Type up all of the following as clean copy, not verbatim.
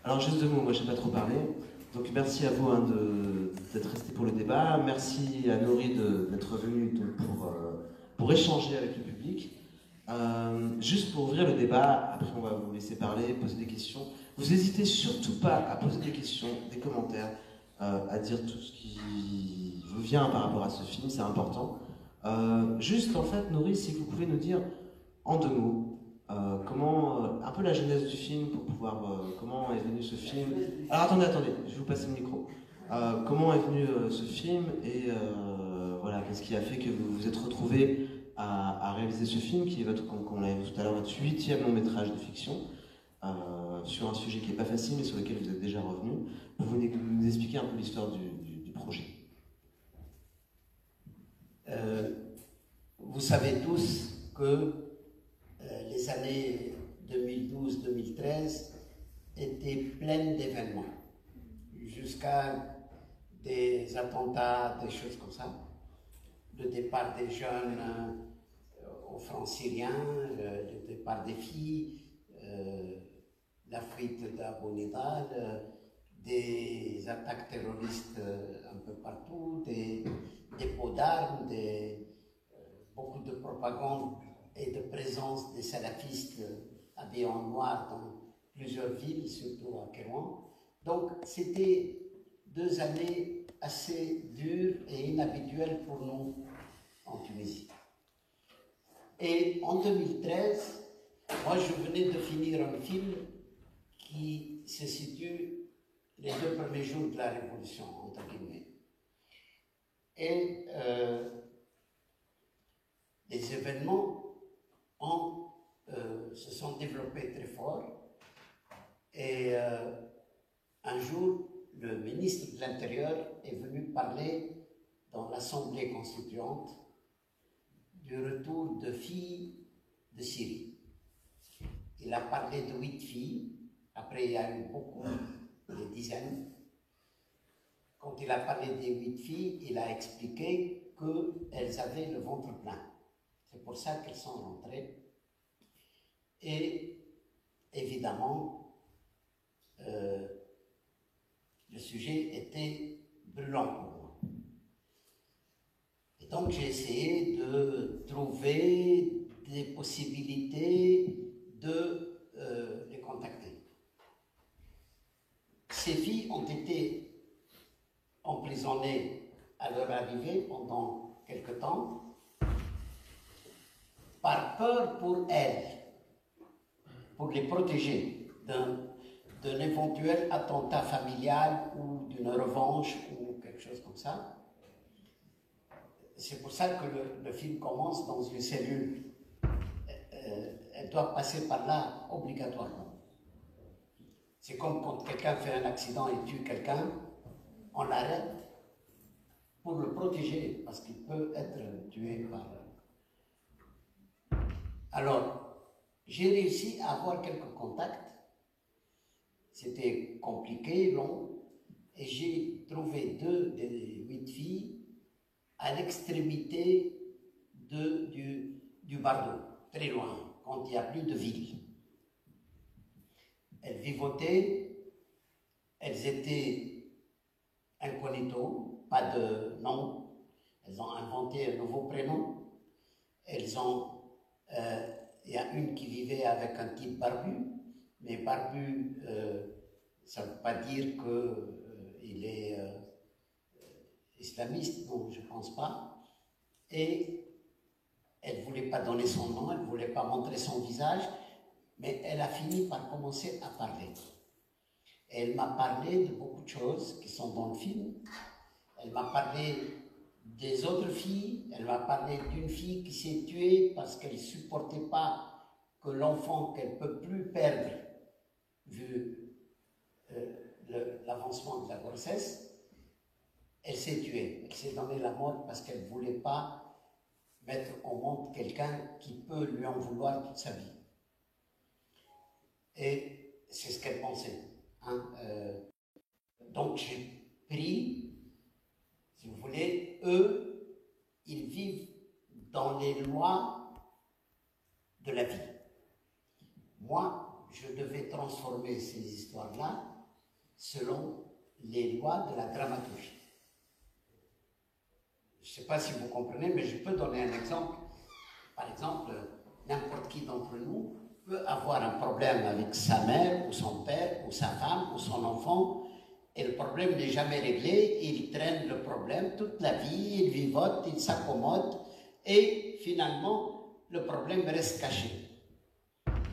Alors juste 2 mots, moi je n'ai pas trop parlé. Donc merci à vous d'être resté pour le débat. Merci à Nori d'être venu pour échanger avec le public. Juste pour ouvrir le débat, après on va vous laisser parler, poser des questions. Vous n'hésitez surtout pas à poser des questions, des commentaires, à dire tout ce qui vous vient par rapport à ce film, c'est important. Juste en fait, Nori, si vous pouvez nous dire en 2 mots, un peu la genèse du film pour pouvoir, comment est venu ce film. Alors attendez, je vais vous passer le micro. Comment est venu ce film et voilà, qu'est-ce qui a fait que vous vous êtes retrouvé à réaliser ce film qui est comme on l'a vu tout à l'heure, votre 8e long métrage de fiction sur un sujet qui n'est pas facile mais sur lequel vous êtes déjà revenu. Vous nous expliquer un peu l'histoire du projet. Vous savez tous que les années 2012-2013 étaient pleines d'événements, jusqu'à des attentats, des choses comme ça, le départ des jeunes au front syrien, le départ des filles, la fuite d'Abu Nidal, des attaques terroristes un peu partout, des dépôts d'armes, beaucoup de propagande et de présence des salafistes habillés en noir dans plusieurs villes, surtout à Kérouan. Donc c'était 2 années assez dures et inhabituelles pour nous en Tunisie. Et en 2013, moi je venais de finir un film qui se situe les 2 premiers jours de la Révolution, entre guillemets. Et les événements se sont développés très fort. Et un jour, le ministre de l'Intérieur est venu parler dans l'Assemblée constituante du retour de filles de Syrie. Il a parlé de 8 filles, après il y a eu beaucoup, des dizaines. Quand il a parlé des 8 filles, il a expliqué qu'elles avaient le ventre plein. C'est pour ça qu'elles sont rentrées. Et évidemment, le sujet était brûlant pour moi. Et donc j'ai essayé de trouver des possibilités de les contacter. Ces filles ont été emprisonnées à leur arrivée pendant quelque temps, par peur pour elles, pour les protéger d'un éventuel attentat familial ou d'une revanche ou quelque chose comme ça. C'est pour ça que le film commence dans une cellule. Elle doit passer par là obligatoirement. C'est comme quand quelqu'un fait un accident et tue quelqu'un, on l'arrête pour le protéger parce qu'il peut être tué par... Alors, j'ai réussi à avoir quelques contacts. C'était compliqué, long, et j'ai trouvé 2 des 8 filles à l'extrémité du Bardo, très loin, quand il n'y a plus de ville. Elles vivotaient, elles étaient incognito, pas de nom, elles ont inventé un nouveau prénom, elles ont... il y a une qui vivait avec un type barbu, mais barbu, ça ne veut pas dire qu'il est islamiste, non, je ne pense pas. Et elle ne voulait pas donner son nom, elle ne voulait pas montrer son visage, mais elle a fini par commencer à parler. Et elle m'a parlé de beaucoup de choses qui sont dans le film. Elle m'a parlé des autres filles, elle m'a parlé d'une fille qui s'est tuée parce qu'elle ne supportait pas que l'enfant qu'elle ne peut plus perdre, vu l'avancement de la grossesse, elle s'est tuée. Elle s'est donnée la mort parce qu'elle ne voulait pas mettre au monde quelqu'un qui peut lui en vouloir toute sa vie. Et c'est ce qu'elle pensait. Hein. Donc j'ai pris, si vous voulez, eux, ils vivent dans les lois de la vie. Moi, je devais transformer ces histoires-là selon les lois de la dramaturgie. Je ne sais pas si vous comprenez, mais je peux donner un exemple. Par exemple, n'importe qui d'entre nous peut avoir un problème avec sa mère, ou son père, ou sa femme, ou son enfant, et le problème n'est jamais réglé, il traîne le problème toute la vie, il vivote, il s'accommode, et finalement, le problème reste caché.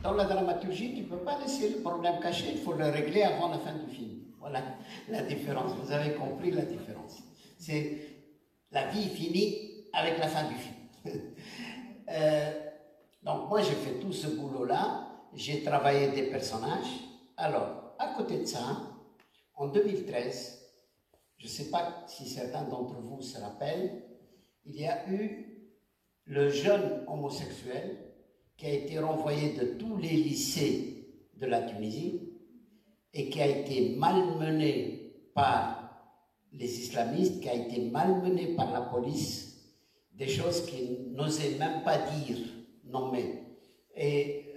Dans la dramaturgie, tu ne peux pas laisser le problème caché, il faut le régler avant la fin du film. Voilà la différence, vous avez compris la différence. C'est la vie finie avec la fin du film. Donc moi j'ai fait tout ce boulot-là, j'ai travaillé des personnages. Alors, à côté de ça, en 2013, je ne sais pas si certains d'entre vous se rappellent, il y a eu le jeune homosexuel qui a été renvoyé de tous les lycées de la Tunisie et qui a été malmené par les islamistes, qui a été malmené par la police, des choses qu'il n'osait même pas dire, nommer. Et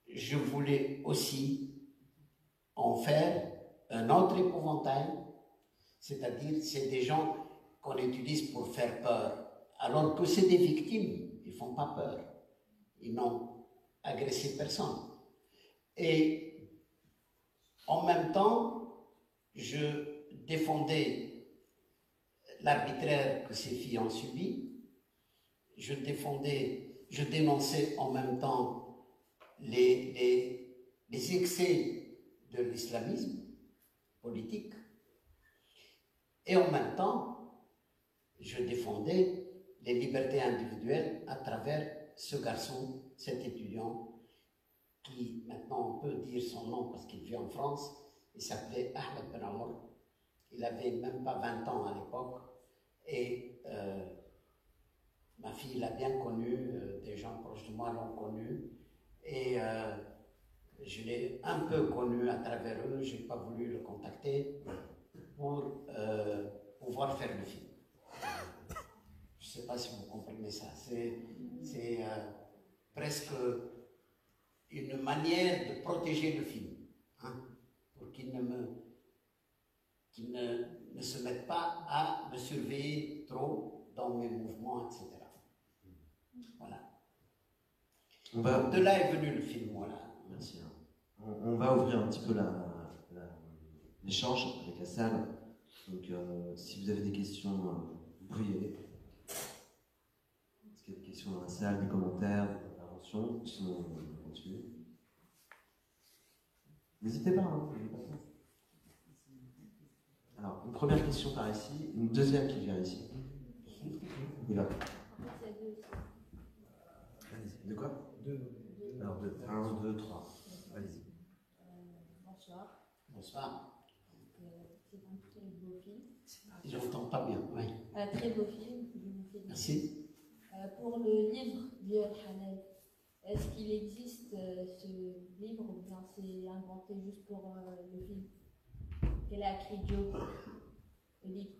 je voulais aussi en faire un autre épouvantail, c'est-à-dire c'est des gens qu'on utilise pour faire peur, alors que c'est des victimes, ils ne font pas peur, ils n'ont agressé personne. Et en même temps, je défendais l'arbitraire que ces filles ont subi, je dénonçais en même temps les excès de l'islamisme politique, et en même temps, je défendais les libertés individuelles à travers ce garçon, cet étudiant, qui maintenant on peut dire son nom parce qu'il vit en France, il s'appelait Ahmed Ben Amour. Il avait même pas 20 ans à l'époque, et ma fille l'a bien connu, des gens proches de moi l'ont connu, et je l'ai un peu connu à travers eux, je n'ai pas voulu le contacter pour pouvoir faire le film. Je ne sais pas si vous comprenez ça, c'est presque une manière de protéger le film, hein, pour qu'il ne se mette pas à me surveiller trop dans mes mouvements, etc. Voilà. De là est venu le film, voilà. Merci. On va ouvrir un petit peu l'échange avec la salle. Donc, si vous avez des questions, vous pouvez y aller. Est-ce qu'il y a des questions dans la salle, des commentaires, des interventions? Sinon, on continue. N'hésitez pas, hein. Alors, une première question par ici, une deuxième qui vient ici. Il va. De quoi? Deux. Alors, deux. 1, 2, 3. Allez-y. Bonsoir. Bonsoir. C'est un très beau film. Je n'entends pas bien, oui. Un très beau film, je vous félicite. Merci. Pour le livre Viol Halal, est-ce qu'il existe ce livre ou bien c'est inventé juste pour le film? Quel a écrit Joe? Le livre.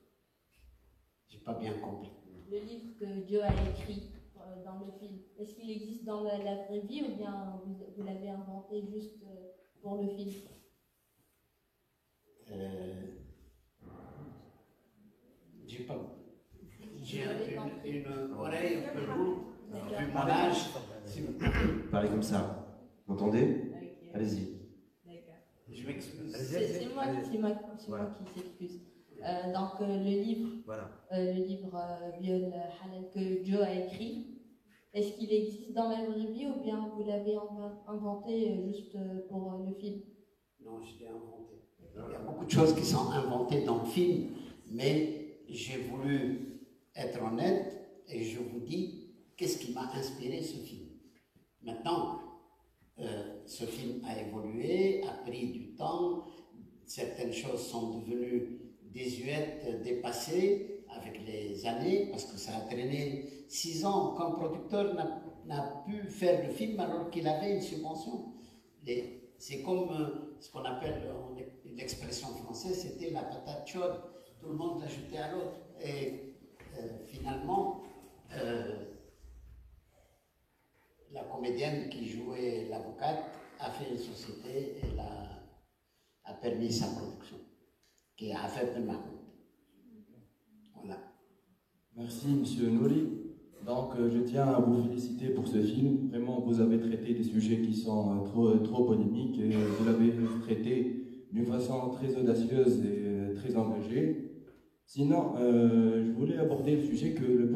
J'ai pas bien compris. Le livre que Joe a écrit dans le film, est-ce qu'il existe dans la vraie vie ou bien vous l'avez inventé juste pour le film? J'ai une oreille un peu lourde, vu mon âge. Parlez comme ça. Vous entendez? Okay. Allez-y. D'accord. Je m'excuse. C'est moi qui s'excuse. Donc le livre, Viol Halal que Joe a écrit, est-ce qu'il existe dans la vraie vie ou bien vous l'avez inventé juste pour le film? Non, je l'ai inventé. Il y a beaucoup de choses qui sont inventées dans le film, mais j'ai voulu être honnête et je vous dis qu'est-ce qui m'a inspiré ce film. Maintenant, ce film a évolué, a pris du temps, certaines choses sont devenues désuètes, dépassées avec les années, parce que ça a traîné 6 ans qu'un producteur n'a pu faire le film alors qu'il avait une subvention. C'est comme ce qu'on appelle, l'expression française, c'était la patate chaude, tout le monde l'a jeté à l'autre. Et finalement, la comédienne qui jouait l'avocate a fait une société et a permis sa production, qui est Affaire de Mahmoud. Voilà. Merci, Monsieur Nouri. Donc, je tiens à vous féliciter pour ce film. Vraiment, vous avez traité des sujets qui sont trop polémiques et vous l'avez traité d'une façon très audacieuse et très engagée. Sinon, je voulais aborder le sujet que le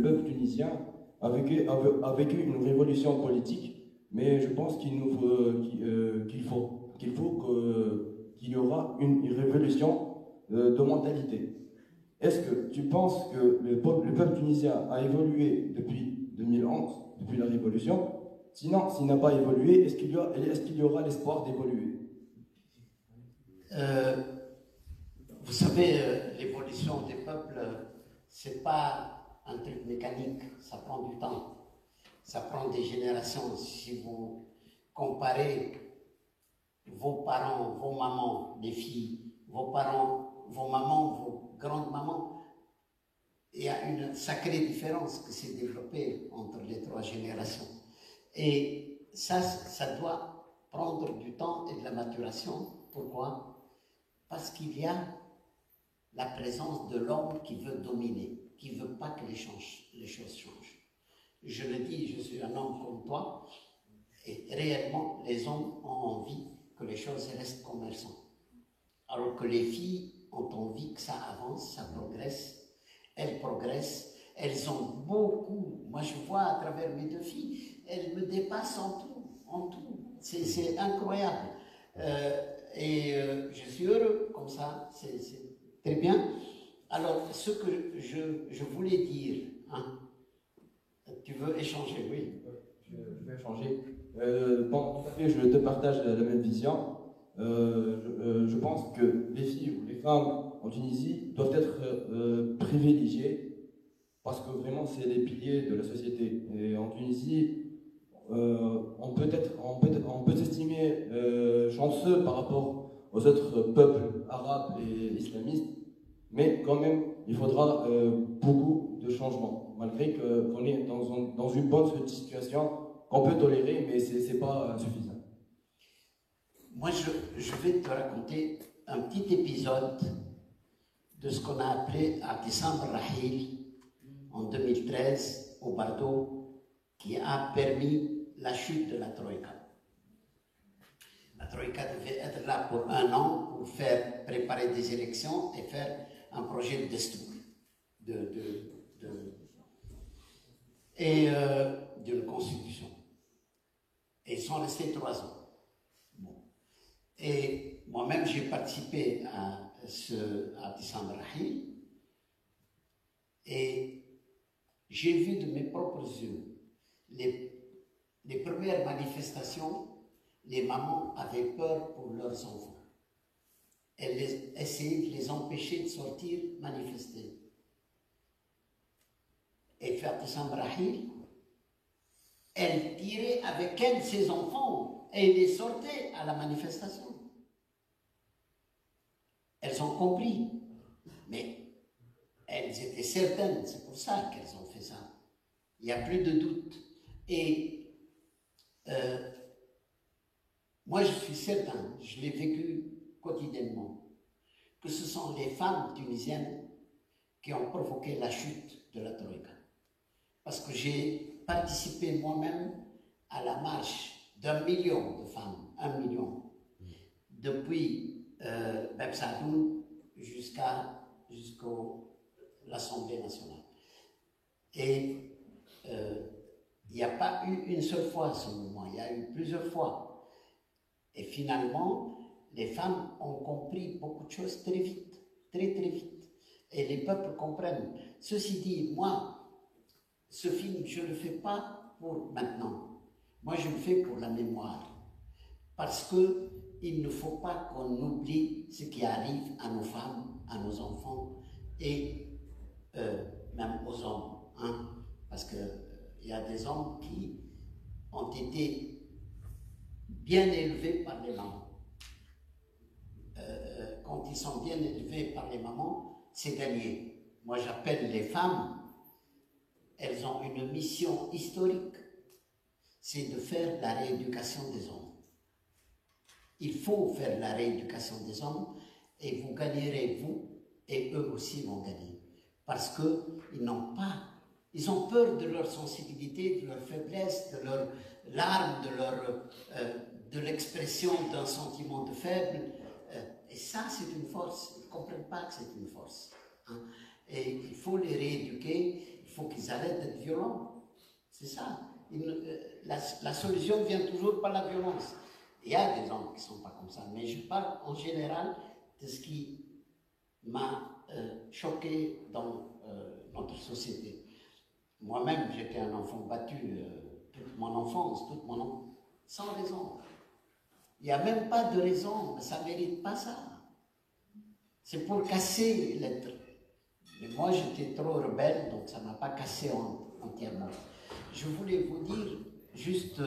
peuple tunisien a vécu une révolution politique, mais je pense qu'il y aura une révolution de mentalité. Est-ce que tu penses que le peuple tunisien a évolué depuis 2011, depuis la révolution? Sinon, s'il n'a pas évolué, est-ce qu'il y aura l'espoir d'évoluer? Vous savez, l'évolution des peuples, c'est pas un truc mécanique, ça prend du temps, ça prend des générations. Si vous comparez vos parents, vos mamans, les filles, vos parents, vos mamans, vos grandes-mamans, il y a une sacrée différence qui s'est développée entre les trois générations. Et ça doit prendre du temps et de la maturation. Pourquoi? Parce qu'il y a la présence de l'homme qui veut dominer, qui ne veut pas que les choses changent. Je le dis, je suis un homme comme toi, et réellement, les hommes ont envie que les choses restent comme elles sont. Alors que les filles ont envie que ça avance, ça progresse, elles progressent, elles ont beaucoup, moi je vois à travers mes deux filles, elles me dépassent en tout, c'est incroyable. Je suis heureux comme ça, c'est très bien. Alors, ce que je voulais dire, hein, tu veux échanger, oui? Je vais échanger. Bon, tout à fait, je te partage la même vision. Je pense que les filles ou les femmes en Tunisie doivent être privilégiées parce que vraiment c'est les piliers de la société. Et en Tunisie, on peut s'estimer chanceux par rapport aux autres peuples arabes et islamistes, mais quand même il faudra beaucoup de changements, malgré qu'on est dans une bonne situation qu'on peut tolérer, mais c'est pas suffisant. Moi, je vais te raconter un petit épisode de ce qu'on a appelé à décembre Rahil en 2013 au Bardo, qui a permis la chute de la Troïka. La Troïka devait être là pour 1 an pour faire préparer des élections et faire un projet de destour d'une constitution. Et ils sont restés 3 ans. Bon. Et moi-même, j'ai participé à Décembre Rahil et j'ai vu de mes propres yeux les premières manifestations. Les mamans avaient peur pour leurs enfants. Elles essayaient de les empêcher de sortir manifester. Et faire Décembre Rahil, elle tirait avec elle ses enfants et les sortait à la manifestation. Elles ont compris, mais elles étaient certaines, c'est pour ça qu'elles ont fait ça. Il n'y a plus de doute. Et moi, je suis certain, je l'ai vécu quotidiennement, que ce sont les femmes tunisiennes qui ont provoqué la chute de la Troïka. Parce que j'ai participé moi-même à la marche d'1 million de femmes, 1 million, depuis Bab Sadoun jusqu'à l'Assemblée nationale. Et il n'y a pas eu une seule fois ce mouvement, il y a eu plusieurs fois. Et finalement, les femmes ont compris beaucoup de choses très vite, très très vite. Et les peuples comprennent. Ceci dit, moi, ce film, je ne le fais pas pour maintenant. Moi, je le fais pour la mémoire. Parce qu'il ne faut pas qu'on oublie ce qui arrive à nos femmes, à nos enfants et même aux hommes. Hein? Parce qu'il y a des hommes qui ont été bien élevés par les mamans. Quand ils sont bien élevés par les mamans, c'est gagné. Moi, j'appelle les femmes, elles ont une mission historique, c'est de faire la rééducation des hommes. Il faut faire la rééducation des hommes et vous gagnerez, vous, et eux aussi vont gagner. Parce qu'ils n'ont pas, ils ont peur de leur sensibilité, de leur faiblesse, de leur larme, de l'expression d'un sentiment de faible. Et ça, c'est une force. Ils ne comprennent pas que c'est une force. Hein. Et il faut les rééduquer, il faut qu'ils arrêtent d'être violents. C'est ça. La solution vient toujours par la violence. Il y a des hommes qui ne sont pas comme ça, mais je parle en général de ce qui m'a choqué dans notre société. Moi-même, j'étais un enfant battu toute mon enfance, sans raison. Il n'y a même pas de raison, mais ça ne mérite pas ça. C'est pour casser l'être. Mais moi, j'étais trop rebelle, donc ça ne m'a pas cassé entièrement. Je voulais vous dire, juste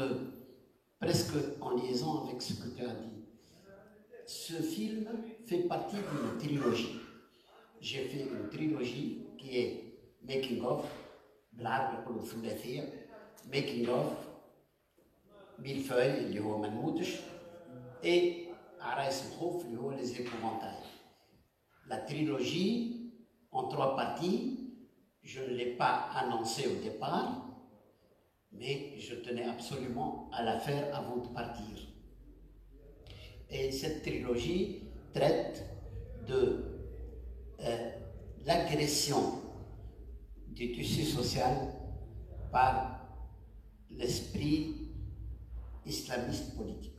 presque en liaison avec ce que tu as dit, ce film fait partie d'une trilogie. J'ai fait une trilogie qui est Making of, Making of, Millefeuille, اللي هو منموتش, et Arais Mkhouf, اللي هو les épouvantails. La trilogie, en 3 parties, je ne l'ai pas annoncée au départ, mais je tenais absolument à la faire avant de partir. Et cette trilogie traite de l'agression du tissu social par l'esprit islamiste politique.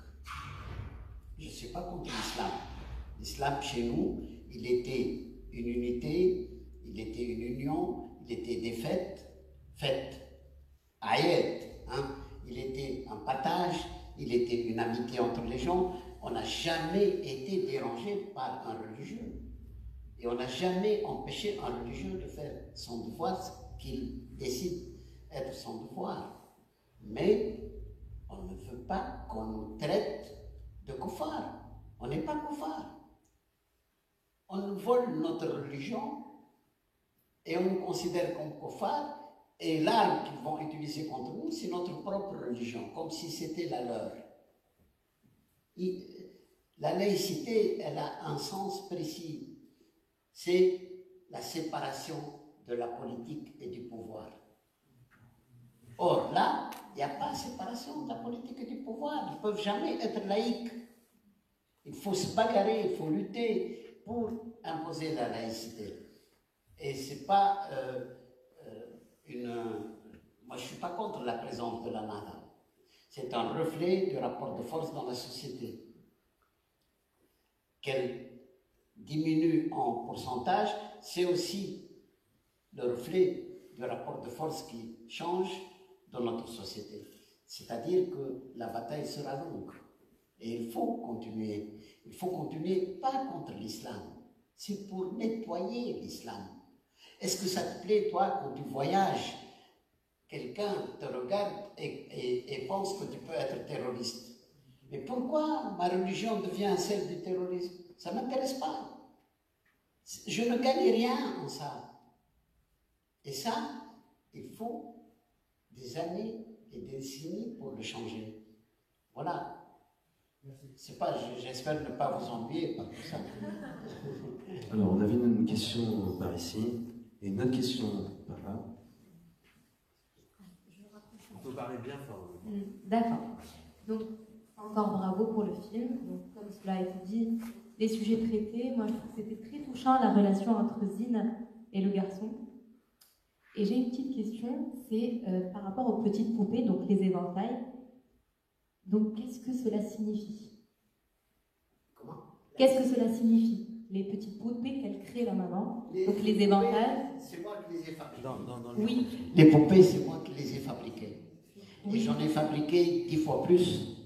Je ne suis pas contre l'islam. L'islam, chez nous, il était une unité, il était une union, il était des fêtes, ayed, hein? Il était un partage, il était une amitié entre les gens. On n'a jamais été dérangé par un religieux. Et on n'a jamais empêché un religieux de faire son devoir, ce qu'il décide être son devoir. Mais on ne veut pas qu'on nous traite de koufars. On n'est pas koufars. On nous vole notre religion et on nous considère comme koufars. Et l'arme qu'ils vont utiliser contre nous, c'est notre propre religion, comme si c'était la leur. La laïcité, elle a un sens précis. C'est la séparation de la politique et du pouvoir. Or, là, il n'y a pas de séparation de la politique et du pouvoir. Ils ne peuvent jamais être laïcs. Il faut se bagarrer, il faut lutter pour imposer la laïcité. Et ce n'est pas moi, je ne suis pas contre la présence de la Nahda. C'est un reflet du rapport de force dans la société. Qu'elle diminue en pourcentage, c'est aussi le reflet du rapport de force qui change dans notre société. C'est-à-dire que la bataille sera longue. Et il faut continuer. Il faut continuer pas contre l'islam. C'est pour nettoyer l'islam. Est-ce que ça te plaît, toi, quand tu voyages, quelqu'un te regarde et pense que tu peux être terroriste? Mais pourquoi ma religion devient celle du terrorisme? Ça ne m'intéresse pas. Je ne gagne rien en ça. Et ça, il faut des années et des décennies pour le changer. Voilà. C'est pas, j'espère ne pas vous ennuyer par tout ça. Alors, on avait une question par ici, et une autre question par là. On peut parler bien fort. D'accord. Donc, encore bravo pour le film. Donc, comme cela a été dit, les sujets traités, moi je trouve que c'était très touchant la relation entre Zine et le garçon. Et j'ai une petite question, c'est par rapport aux petites poupées, donc les éventails. Donc, qu'est-ce que cela signifie? Comment? Qu'est-ce que cela signifie? Les petites poupées qu'elle crée la maman, donc les éventails. C'est moi qui les ai fabriquées. Oui. Les poupées, c'est moi qui les ai fabriquées. Oui. Et j'en ai fabriqué 10 fois plus.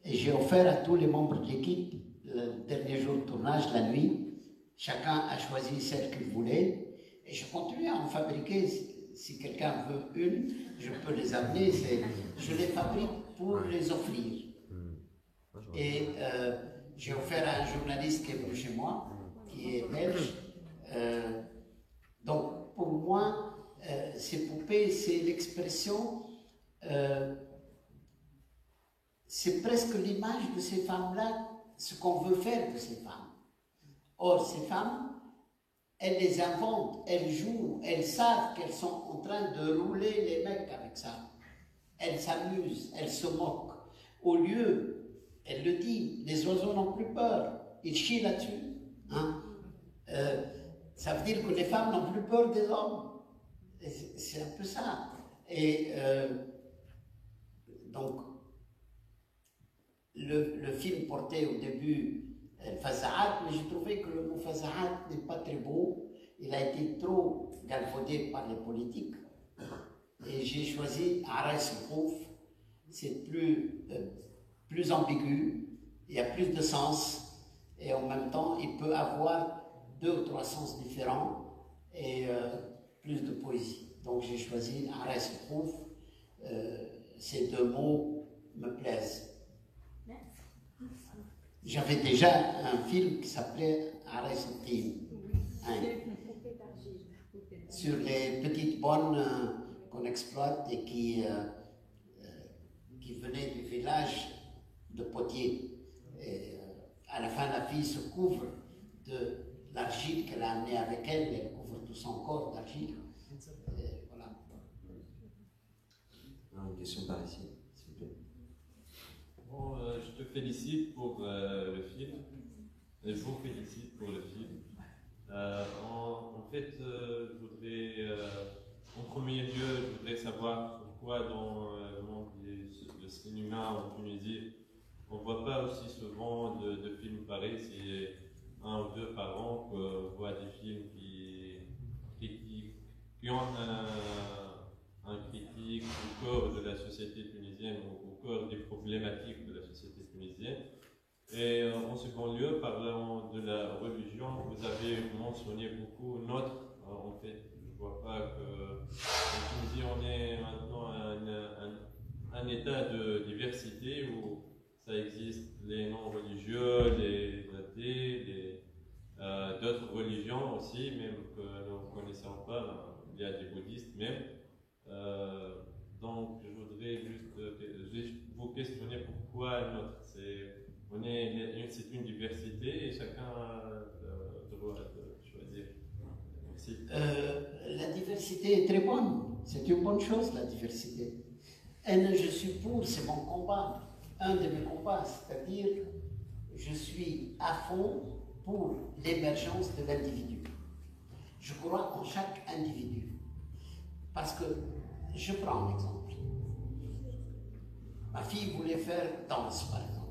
Et j'ai offert à tous les membres de l'équipe, le dernier jour de tournage, la nuit. Chacun a choisi celle qu'il voulait. Et je continue à en fabriquer. Si quelqu'un veut une, je peux les amener. Je les fabrique pour les offrir. Et j'ai offert à un journaliste qui est venu chez moi, qui est belge. Donc, pour moi, ces poupées, c'est l'expression, c'est presque l'image de ces femmes-là ce qu'on veut faire de ces femmes. Or, ces femmes, elles les inventent, elles jouent, elles savent qu'elles sont en train de rouler les mecs avec ça. Elles s'amusent, elles se moquent. Au lieu, elle le dit, les oiseaux n'ont plus peur, ils chient là-dessus. Hein? Ça veut dire que les femmes n'ont plus peur des hommes. C'est un peu ça. Et donc, le film portait au début Fazaat, mais j'ai trouvé que le mot Fazaat n'est pas très beau. Il a été trop galvaudé par les politiques. Et j'ai choisi Ares Khouf. C'est plus ambigu, il y a plus de sens, et en même temps, il peut avoir 2 ou 3 sens différents et plus de poésie. Donc j'ai choisi Ares Khouf. Ces 2 mots me plaisent. J'avais déjà un film qui s'appelait Ares Team, sur les petites bonnes qu'on exploite et qui venaient du village de Potier. Et à la fin, la fille se couvre de l'argile qu'elle a amenée avec elle, elle couvre tout son corps d'argile. Voilà. Une question par ici, s'il vous plaît. Bon, je te félicite pour le film. Je vous félicite pour le film. En fait, je voudrais, en premier lieu, je voudrais savoir pourquoi dans le monde du cinéma en Tunisie, on ne voit pas aussi souvent de films pareils. C'est 1 ou 2 par an qu'on voit des films qui ont un critique au corps de la société tunisienne, au corps des problématiques de la société tunisienne. Et en second lieu, parlant de la religion, vous avez mentionné beaucoup notre. En fait, je ne vois pas qu'en Tunisie, on est maintenant un état de diversité où ça existe les non-religieux, les athées, d'autres religions aussi, même que nous ne connaissons pas. Il y a des bouddhistes même. Donc, je voudrais juste vous questionner pourquoi notre. C'est une diversité et chacun a le droit de choisir. Merci. La diversité est très bonne. C'est une bonne chose, la diversité. Et je suis pour, c'est mon combat. Un de mes combats, c'est-à-dire, je suis à fond pour l'émergence de l'individu. Je crois en chaque individu. Parce que, je prends un exemple. Ma fille voulait faire danse, par exemple.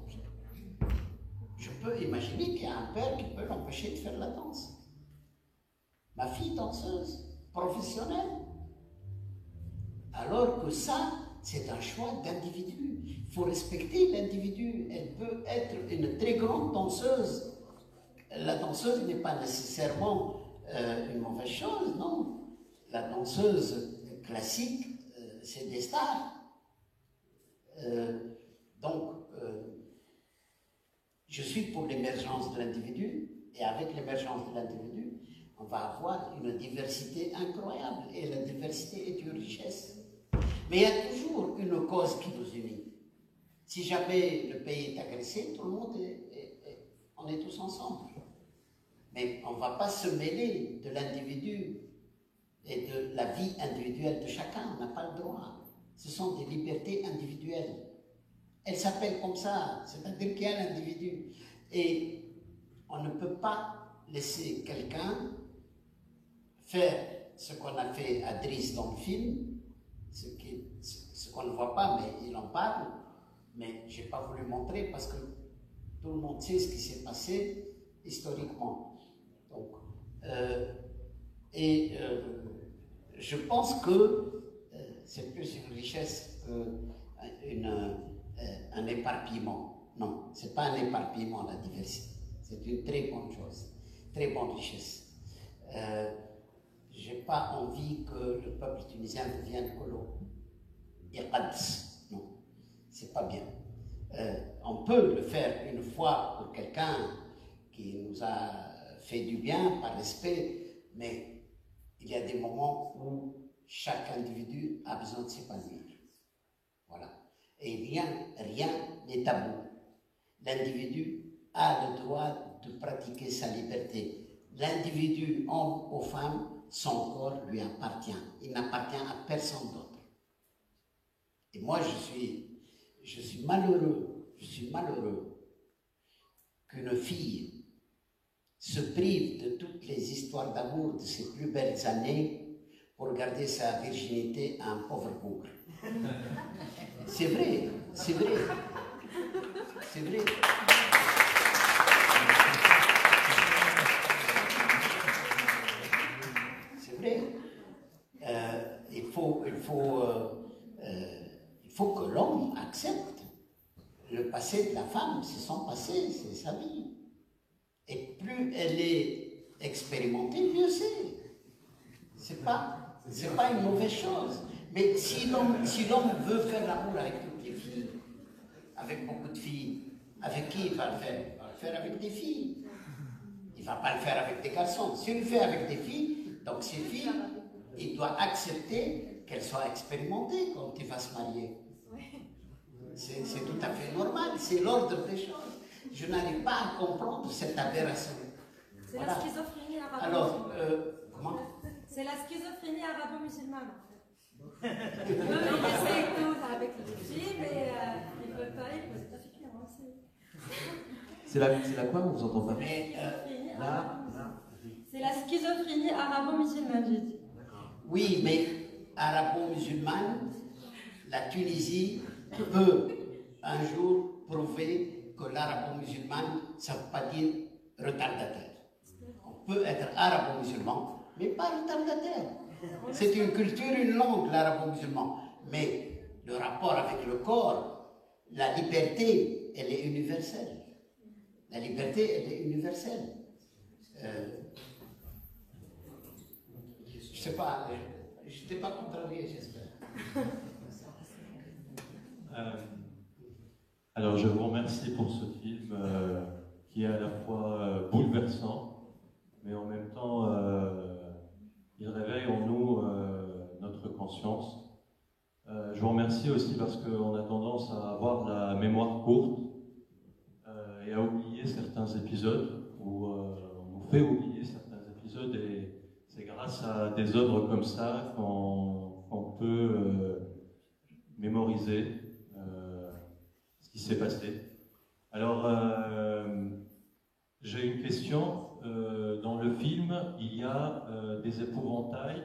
Je peux imaginer qu'il y a un père qui peut l'empêcher de faire la danse. Ma fille danseuse, professionnelle. Alors que ça, c'est un choix d'individu. Il faut respecter l'individu. Elle peut être une très grande danseuse. La danseuse n'est pas nécessairement une mauvaise chose, non. La danseuse classique, c'est des stars. Donc, je suis pour l'émergence de l'individu, et avec l'émergence de l'individu, on va avoir une diversité incroyable, et la diversité est une richesse. Mais il y a toujours une cause qui nous unit. Si jamais le pays est agressé, tout le monde on est tous ensemble. Mais on ne va pas se mêler de l'individu et de la vie individuelle de chacun, on n'a pas le droit. Ce sont des libertés individuelles. Elles s'appellent comme ça, c'est-à-dire qu'il y a l'individu. Et on ne peut pas laisser quelqu'un faire ce qu'on a fait à Driss dans le film, ce qu'on ne voit pas, mais il en parle, mais je n'ai pas voulu montrer parce que tout le monde sait ce qui s'est passé historiquement. Donc, je pense que c'est plus une richesse qu'un éparpillement. Non, ce n'est pas un éparpillement, la diversité. C'est une très bonne chose, très bonne richesse. Je n'ai pas envie que le peuple tunisien devienne colo. Non, c'est pas bien. On peut le faire une fois pour quelqu'un qui nous a fait du bien, par respect, mais il y a des moments où chaque individu a besoin de s'épanouir. Voilà. Et rien n'est tabou. L'individu a le droit de pratiquer sa liberté. L'individu, homme ou femme, son corps lui appartient. Il n'appartient à personne d'autre. Et moi, je suis malheureux qu'une fille se prive de toutes les histoires d'amour de ses plus belles années pour garder sa virginité à un pauvre bougre. C'est vrai, c'est vrai. C'est vrai. C'est vrai. Il faut que l'homme accepte le passé de la femme, c'est son passé, c'est sa vie. Et plus elle est expérimentée, mieux c'est. C'est pas une mauvaise chose. Mais si l'homme veut faire l'amour avec toutes les filles, avec beaucoup de filles, avec qui il va le faire? Il va le faire avec des filles. Il ne va pas le faire avec des garçons. S'il le fait avec des filles, donc ces filles, il doit accepter qu'elles soient expérimentées quand il va se marier. C'est tout à fait normal, c'est l'ordre des choses. Je n'arrive pas à comprendre cette aberration. C'est voilà. La schizophrénie arabo-musulmane. Alors, comment? C'est la schizophrénie arabo-musulmane. Eux, ils essaient tout avec les filles, mais ils ne veulent pas aller aux États-Unis. C'est la quoi? On vous entend pas? C'est la schizophrénie arabo-musulmane, j'ai dit. Oui, mais arabo-musulmane, la Tunisie peut un jour prouver que l'arabo-musulmane, ça ne veut pas dire retardataire. On peut être arabo-musulman, mais pas retardataire. C'est une culture, une langue, l'arabo-musulman. Mais le rapport avec le corps, la liberté, elle est universelle. La liberté, elle est universelle. Je ne sais pas, je n'étais pas contrarié, j'espère. Alors, je vous remercie pour ce film qui est à la fois bouleversant, mais en même temps, il réveille en nous notre conscience. Je vous remercie aussi parce qu'on a tendance à avoir la mémoire courte et à oublier certains épisodes, ou on nous fait oublier certains épisodes, et c'est grâce à des œuvres comme ça qu'on peut mémoriser ce qui s'est passé. Alors, j'ai une question. Dans le film, il y a des épouvantails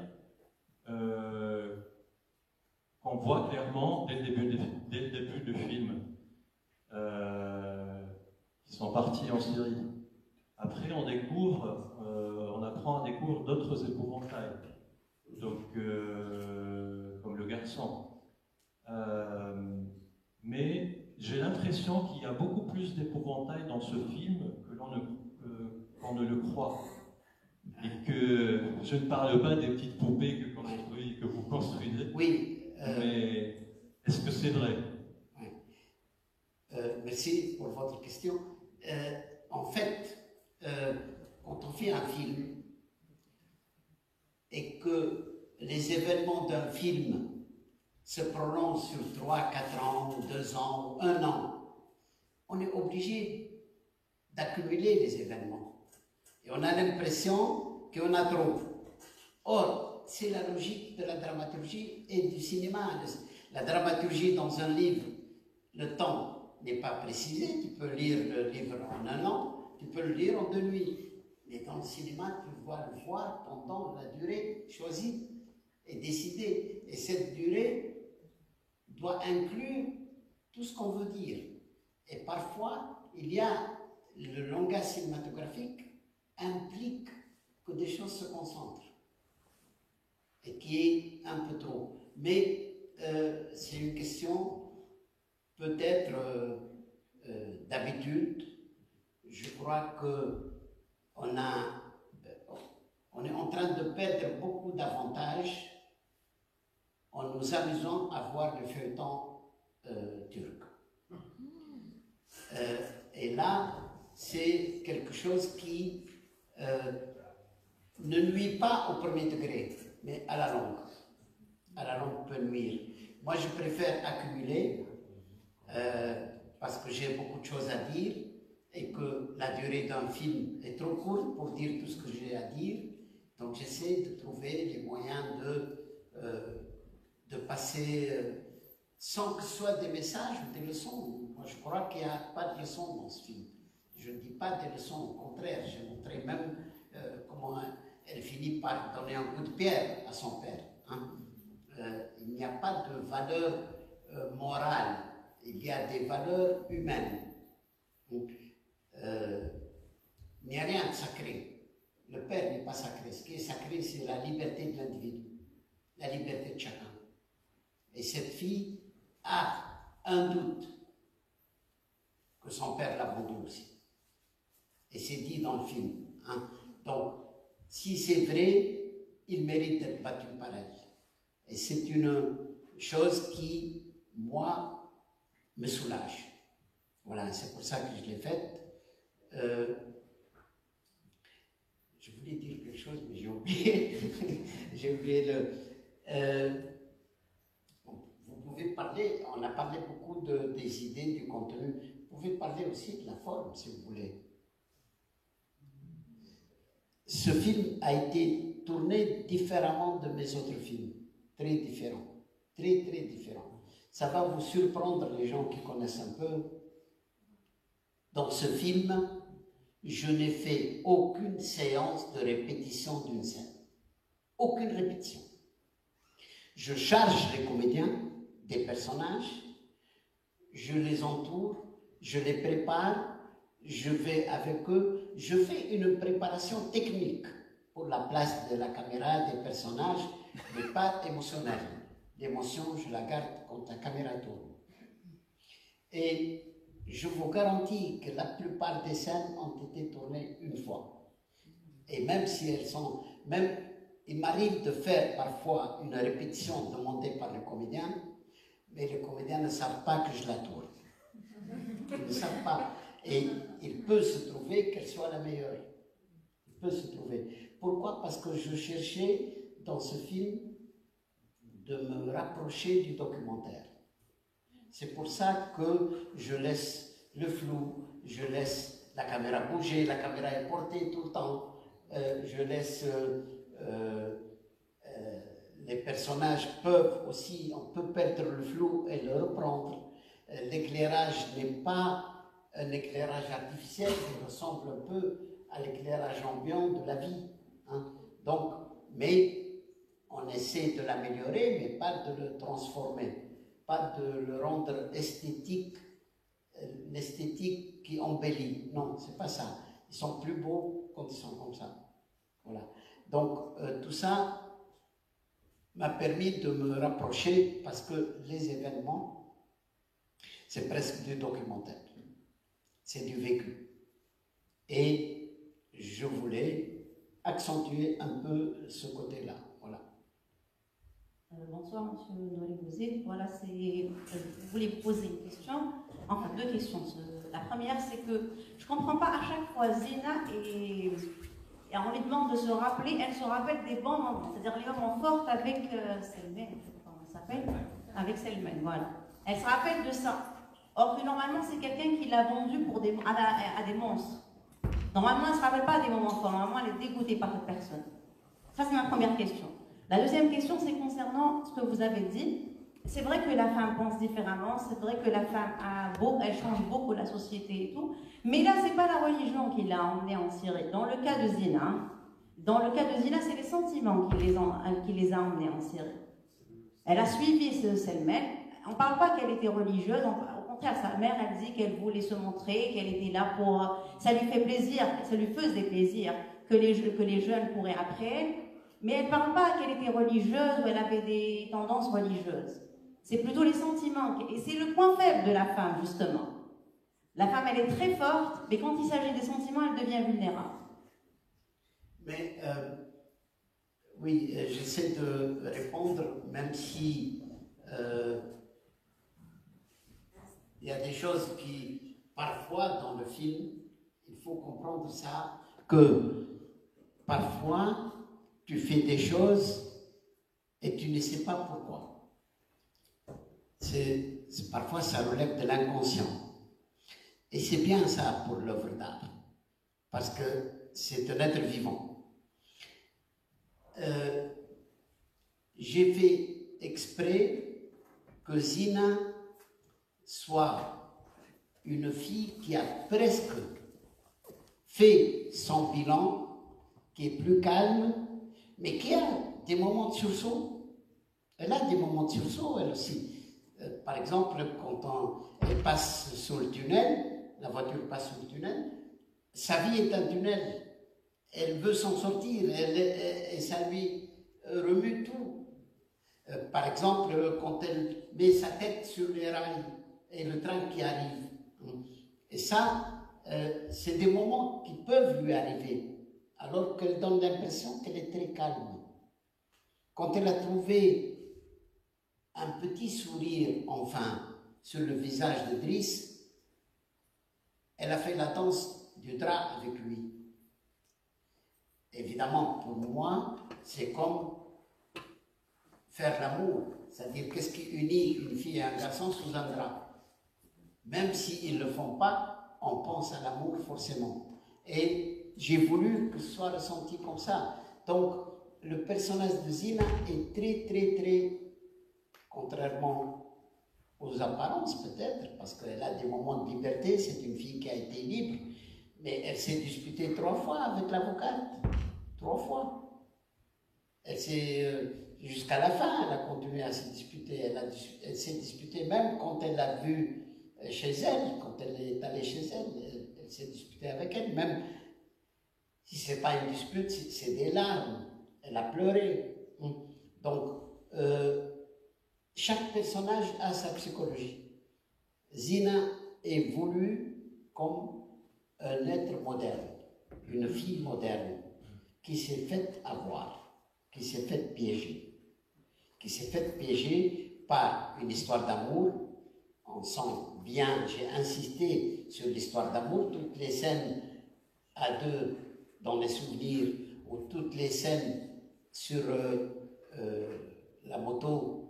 qu'on voit clairement dès le début du film, qui sont partis en Syrie. Après, on apprend à découvrir d'autres épouvantails, donc, comme le garçon. Mais j'ai l'impression qu'il y a beaucoup plus d'épouvantails dans ce film qu'on ne le croit. Et que je ne parle pas des petites poupées que vous construisez. Oui. Mais est-ce que c'est vrai? Oui. Merci pour votre question. En fait, quand on fait un film et que les événements d'un film se prolongent sur 3, 4 ans, 2 ans, 1 an, on est obligé d'accumuler les événements. Et on a l'impression qu'on a trop. Or, c'est la logique de la dramaturgie et du cinéma. La dramaturgie dans un livre, le temps n'est pas précisé. Tu peux lire le livre en 1 an, tu peux le lire en 2 nuits. Mais dans le cinéma, tu dois le voir pendant la durée choisie et décidée. Et cette durée doit inclure tout ce qu'on veut dire. Et parfois, le langage cinématographique implique que des choses se concentrent et qui est un peu trop. Mais c'est une question peut-être d'habitude. Je crois qu'on est en train de perdre beaucoup d'avantages en nous amusant à voir le feuilleton turc. Et là, c'est quelque chose qui ne nuit pas au premier degré, mais à la longue. À la longue peut nuire. Moi, je préfère accumuler parce que j'ai beaucoup de choses à dire et que la durée d'un film est trop courte pour dire tout ce que j'ai à dire. Donc j'essaie de trouver les moyens de passer sans que ce soit des messages ou des leçons. Moi, je crois qu'il n'y a pas de leçons dans ce film. Je ne dis pas des leçons, au contraire. J'ai montré même comment elle finit par donner un coup de pierre à son père. Hein. Il n'y a pas de valeur morale, il y a des valeurs humaines. Donc, il n'y a rien de sacré. Le père n'est pas sacré. Ce qui est sacré, c'est la liberté de l'individu, la liberté de chacun. Et cette fille a un doute que son père l'abandonne aussi. Et c'est dit dans le film. Hein. Donc, si c'est vrai, il mérite d'être battu par elle. Et c'est une chose qui, moi, me soulage. Voilà, c'est pour ça que je l'ai faite. Je voulais dire quelque chose, mais j'ai oublié. J'ai oublié vous pouvez parler, on a parlé beaucoup des idées, du contenu. Vous pouvez parler aussi de la forme, si vous voulez. Ce film a été tourné différemment de mes autres films. Très différent. Très, très différent. Ça va vous surprendre, les gens qui connaissent un peu. Dans ce film, je n'ai fait aucune séance de répétition d'une scène. Aucune répétition. Je charge les comédiens des personnages, je les entoure, je les prépare, je vais avec eux, je fais une préparation technique pour la place de la caméra, des personnages, mais pas émotionnelle. L'émotion, je la garde quand la caméra tourne. Et je vous garantis que la plupart des scènes ont été tournées une fois. Et même si elles sont... il m'arrive de faire parfois une répétition demandée par le comédien, mais les comédiens ne savent pas que je la tourne. Ils ne savent pas. Et il peut se trouver qu'elle soit la meilleure. Il peut se trouver. Pourquoi? Parce que je cherchais dans ce film de me rapprocher du documentaire. C'est pour ça que je laisse le flou, je laisse la caméra bouger, la caméra est portée tout le temps, je laisse... les personnages peuvent aussi, on peut perdre le flou et le reprendre. L'éclairage n'est pas un éclairage artificiel, il ressemble un peu à l'éclairage ambiant de la vie. Hein. Donc, mais on essaie de l'améliorer, mais pas de le transformer, pas de le rendre esthétique, l'esthétique qui embellit. Non, c'est pas ça. Ils sont plus beaux quand ils sont comme ça. Voilà. Donc, tout ça m'a permis de me rapprocher parce que les événements, c'est presque du documentaire. C'est du vécu. Et je voulais accentuer un peu ce côté-là. Voilà. Bonsoir, monsieur Noël Bouzid. Voilà, je voulais vous poser une question. Enfin, deux questions. La première, c'est que je ne comprends pas à chaque fois Zina et on lui demande de se rappeler, elle se rappelle des bons moments, c'est-à-dire les moments forts avec Selmen, comment elle s'appelle? Avec Selmen, voilà. Elle se rappelle de ça. Or que normalement, c'est quelqu'un qui l'a vendu pour à des monstres. Normalement, elle ne se rappelle pas des moments forts, normalement, elle est dégoûtée par cette personne. Ça, c'est ma première question. La deuxième question, c'est concernant ce que vous avez dit. C'est vrai que la femme pense différemment, c'est vrai que la femme elle change beaucoup la société et tout, mais là, c'est pas la religion qui l'a emmenée en Syrie. Dans le cas de Zina, c'est les sentiments qui les a emmenés en Syrie. Elle a suivi ce Selmen. On ne parle pas qu'elle était religieuse, au contraire, sa mère, elle dit qu'elle voulait se montrer, qu'elle était là pour... Ça lui fait plaisir, ça lui faisait plaisir que les jeunes couraient après elle, mais elle ne parle pas qu'elle était religieuse ou elle avait des tendances religieuses. C'est plutôt les sentiments, et c'est le point faible de la femme, justement. La femme, elle est très forte, mais quand il s'agit des sentiments, elle devient vulnérable. Mais, oui, j'essaie de répondre, même si il y a des choses qui, parfois, dans le film, il faut comprendre ça, que parfois, tu fais des choses et tu ne sais pas pourquoi. Parfois, ça relève de l'inconscient. Et c'est bien ça pour l'œuvre d'art. parce que c'est un être vivant. J'ai fait exprès que Zina soit une fille qui a presque fait son bilan, qui est plus calme, mais qui a des moments de sursaut. Elle a des moments de sursaut, elle aussi. Par exemple, quand elle passe sous le tunnel, la voiture passe sous le tunnel, sa vie est un tunnel. Elle veut s'en sortir, et ça lui remue tout. Par exemple, quand elle met sa tête sur les rails et le train qui arrive. Et ça, c'est des moments qui peuvent lui arriver, alors qu'elle donne l'impression qu'elle est très calme. Quand elle a trouvé un petit sourire, enfin, sur le visage de Driss, elle a fait la danse du drap avec lui. Évidemment, pour moi, c'est comme faire l'amour, c'est-à-dire qu'est-ce qui unit une fille et un garçon sous un drap. Même s'ils ne le font pas, on pense à l'amour forcément. Et j'ai voulu que ce soit ressenti comme ça. Donc, le personnage de Zina est très, très, très, contrairement aux apparences peut-être, parce qu'elle a des moments de liberté, c'est une fille qui a été libre, mais elle s'est disputée 3 fois avec l'avocate. 3 fois. Elle s'est... jusqu'à la fin, elle a continué à se disputer. Elle s'est disputée même quand elle l'a vue chez elle, quand elle est allée chez elle, elle s'est disputée avec elle, même si ce n'est pas une dispute, c'est des larmes. Elle a pleuré. Donc, chaque personnage a sa psychologie. Zina est voulue comme un être moderne, une fille moderne, qui s'est faite avoir, qui s'est faite piéger, par une histoire d'amour. On sent bien, j'ai insisté sur l'histoire d'amour, toutes les scènes à deux dans les souvenirs, ou toutes les scènes sur la moto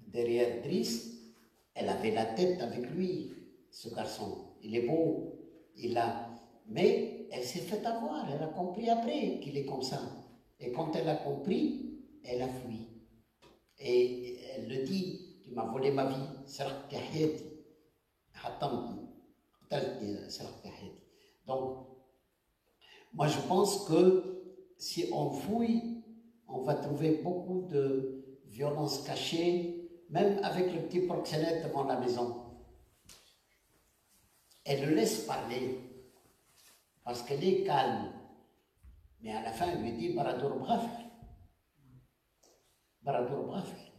derrière Driss, elle avait la tête avec lui, ce garçon. Il est beau, mais elle s'est fait avoir, elle a compris après qu'il est comme ça. Et quand elle a compris, elle a fui. Et elle le dit, tu m'as volé ma vie, donc, moi je pense que si on fouille, on va trouver beaucoup de violences cachées, même avec le petit proxénète devant la maison. Elle le laisse parler, parce qu'elle est calme. Mais à la fin, elle lui dit Baradour Brafel. Baradour Brafel.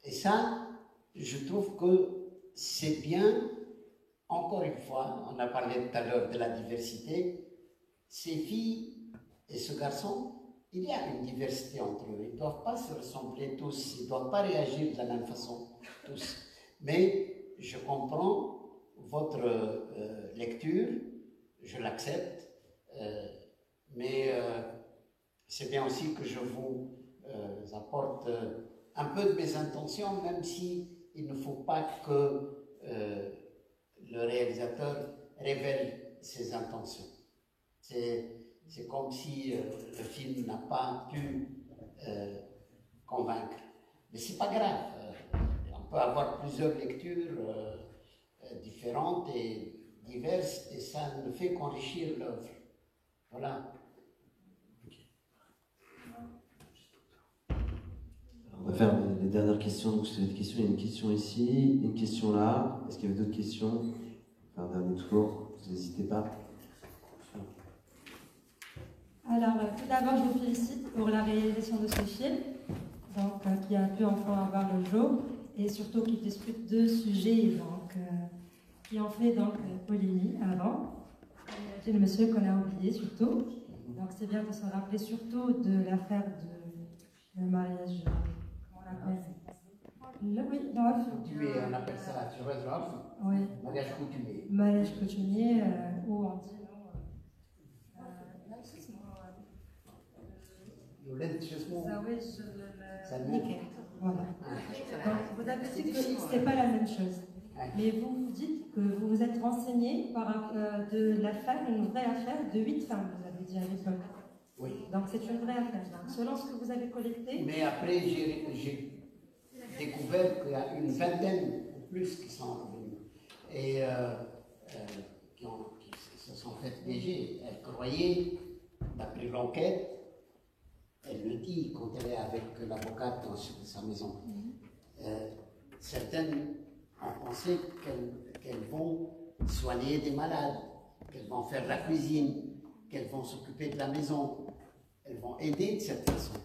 Et ça, je trouve que c'est bien, encore une fois, on a parlé tout à l'heure de la diversité, ces filles et ce garçon, il y a une diversité entre eux. Ils ne doivent pas se ressembler tous, ils ne doivent pas réagir de la même façon, tous. Mais je comprends votre lecture, je l'accepte, mais c'est bien aussi que je vous apporte un peu de mes intentions, même si il ne faut pas que le réalisateur révèle ses intentions. C'est comme si le film n'a pas pu convaincre. Mais c'est pas grave. On peut avoir plusieurs lectures différentes et diverses, et ça ne fait qu'enrichir l'œuvre. Voilà. On va faire les dernières questions. Donc, c'est une question. Il y a une question ici, une question là. Est-ce qu'il y avait d'autres questions? On va faire un dernier tour. Vous n'hésitez pas. Alors, tout d'abord, je vous félicite pour la réalisation de ce film, donc, qui a pu enfin avoir le jour, et surtout qui discute 2 sujets donc, qui ont fait donc, polémique avant. C'est le monsieur qu'on a oublié surtout. Donc, c'est bien de se rappeler surtout de l'affaire de mariage. Comment on l'appelle? Oui, Coutumier, on appelle ça sur Rosloff. Oui. Mariage coutumier. Mariage coutumier, où on dit Voilà. Donc, vous avez dit que ce n'était pas la même chose. Mais vous dites que vous vous êtes renseigné de l'affaire, une vraie affaire de 8 femmes, vous avez dit à l'époque. Oui. Donc c'est une vraie affaire. Donc, selon ce que vous avez collecté. Mais après, j'ai découvert qu'il y a une vingtaine ou plus qui sont revenus. Et qui se sont fait piéger. Elles croyaient, d'après l'enquête, elle le dit quand elle est avec l'avocate dans sa maison. Certaines ont pensé qu'elles vont soigner des malades, qu'elles vont faire la cuisine, qu'elles vont s'occuper de la maison, elles vont aider de cette façon.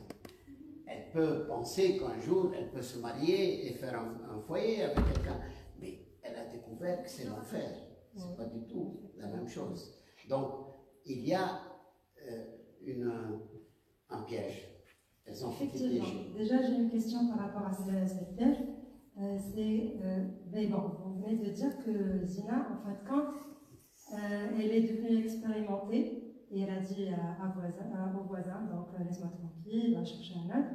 Elle peut penser qu'un jour, elle peut se marier et faire un foyer avec quelqu'un, mais elle a découvert que c'est l'enfer. C'est pas du tout la même chose. Donc, il y a un piège. Elles ont été piégées. Déjà, j'ai une question par rapport à ces pièges. Mais bon, vous venez de dire que Zina, en fin de compte, elle est devenue expérimentée et elle a dit au voisin, donc laisse-moi tranquille, va chercher un autre.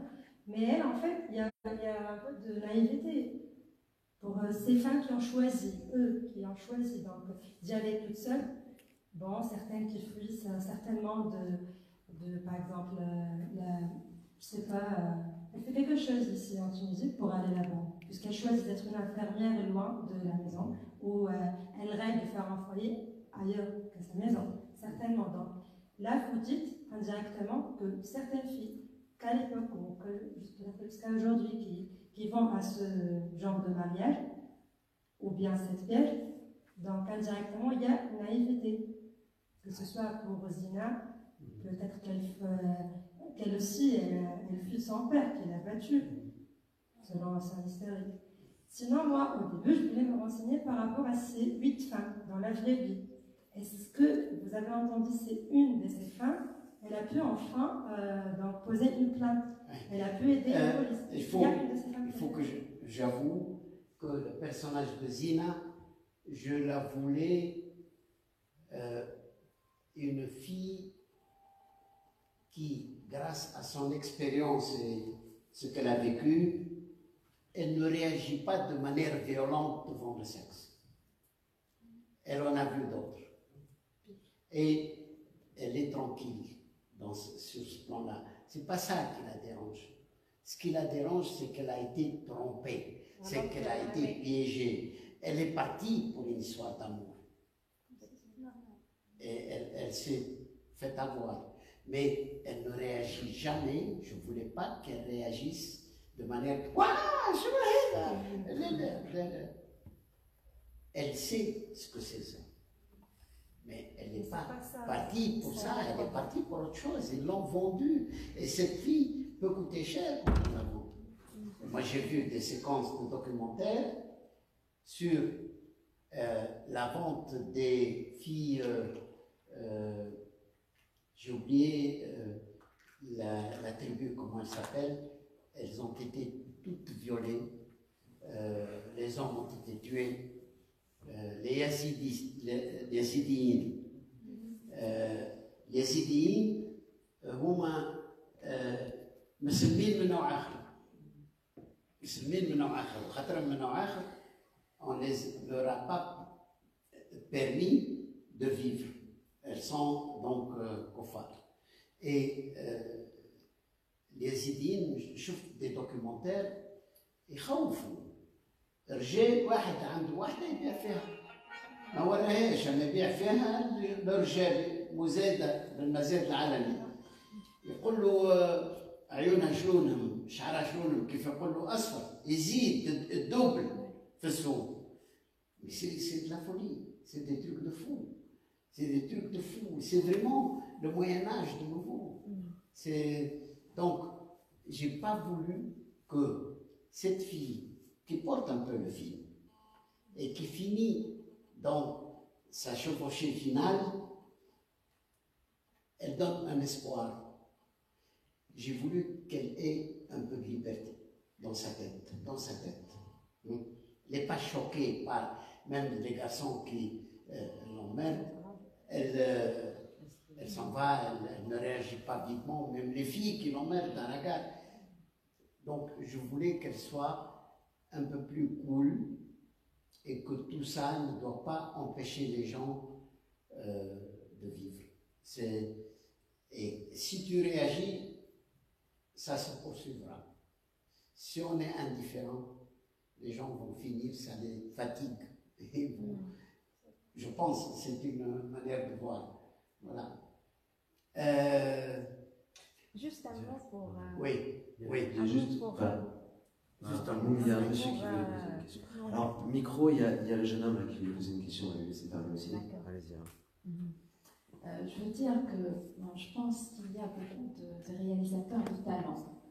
Mais elle, en fait, il y a un peu de naïveté pour ces femmes qui ont choisi, qui ont choisi d'y aller toutes seules. Bon, certaines qui fuient certainement par exemple, je sais pas, elle fait quelque chose ici en Tunisie pour aller là-bas, puisqu'elle choisit d'être une infirmière loin de la maison, ou elle rêve de faire un foyer ailleurs que sa maison, certainement. Donc là, vous dites indirectement que certaines filles, qu'à l'époque, ou que jusqu'à aujourd'hui, qui vont à ce genre de mariage, ou bien cette piège, donc indirectement, il y a une naïveté. Que ce soit pour Zina, peut-être qu'elle aussi, elle fut son père, qui l'a battue, selon son historique. Sinon, moi, au début, je voulais me renseigner par rapport à ces 8 femmes dans la vraie vie. Est-ce que vous avez entendu, c'est une de ces femmes, elle a pu enfin donc poser une plainte. Elle a pu aider la police. Il faut que j'avoue que le personnage de Zina, je la voulais une fille qui, grâce à son expérience et ce qu'elle a vécu, elle ne réagit pas de manière violente devant le sexe. Elle en a vu d'autres. Et elle est tranquille sur ce plan-là. C'est pas ça qui la dérange. Ce qui la dérange, c'est qu'elle a été trompée, c'est qu'elle a été piégée. Elle est partie pour une histoire d'amour. Et elle s'est fait avoir. Mais elle ne réagit jamais. Je ne voulais pas qu'elle réagisse de manière... Elle sait ce que c'est ça. Mais elle n'est pas partie pour ça, elle est partie pour autre chose. Ils l'ont vendue. Et cette fille peut coûter cher pour nous la vendre. Moi, j'ai vu des séquences de documentaires sur la vente des filles... j'ai oublié la tribu, comment elle s'appelle. Elles ont été toutes violées. Les hommes ont été tués. Les Yazidiyyin. اليزيديين هما مسلمين من نوع آخر. مسلمين من نوع آخر وخاطر من نوع آخر on ne leur a pas permis de vivre. Elles sont donc kuffar. Et les Yazidiyyin, شفت des documentaires يخوفوا. رجال واحد عنده واحدة يبيع فيها. ما وراهاش أنا يبيع فيها لرجال مزادة بالمزاد العالمي. يقول له عيونها شلونهم، شعرها شلونهم، كيف يقول له أصفر، يزيد الدوبل في السوق. Mais c'est de la folie, c'est des trucs de fou. C'est des trucs de fou. C'est vraiment le Moyen-Âge de nouveau. Donc, j'ai pas voulu que cette fille qui porte un peu le film et qui finit dans sa chevauchée finale, elle donne un espoir. J'ai voulu qu'elle ait un peu de liberté dans sa tête, Elle n'est pas choquée par même les garçons qui l'emmerdent. Elle s'en va, elle ne réagit pas vivement, même les filles qui l'emmerdent dans la gare. Donc je voulais qu'elle soit un peu plus cool et que tout ça ne doit pas empêcher les gens de vivre. Et si tu réagis, ça se poursuivra. Si on est indifférent, les gens vont finir, ça les fatigue. Et bon, je pense que c'est une manière de voir. Voilà. Juste un mot pour... oui, oui. Juste un mot, il y a un monsieur qui veut poser une question. Alors, micro, il y a le jeune homme là, qui veut poser une question, on va lui laisser parler aussi. Allez-y. Je veux dire que je pense qu'il y a beaucoup de réalisateurs de talent.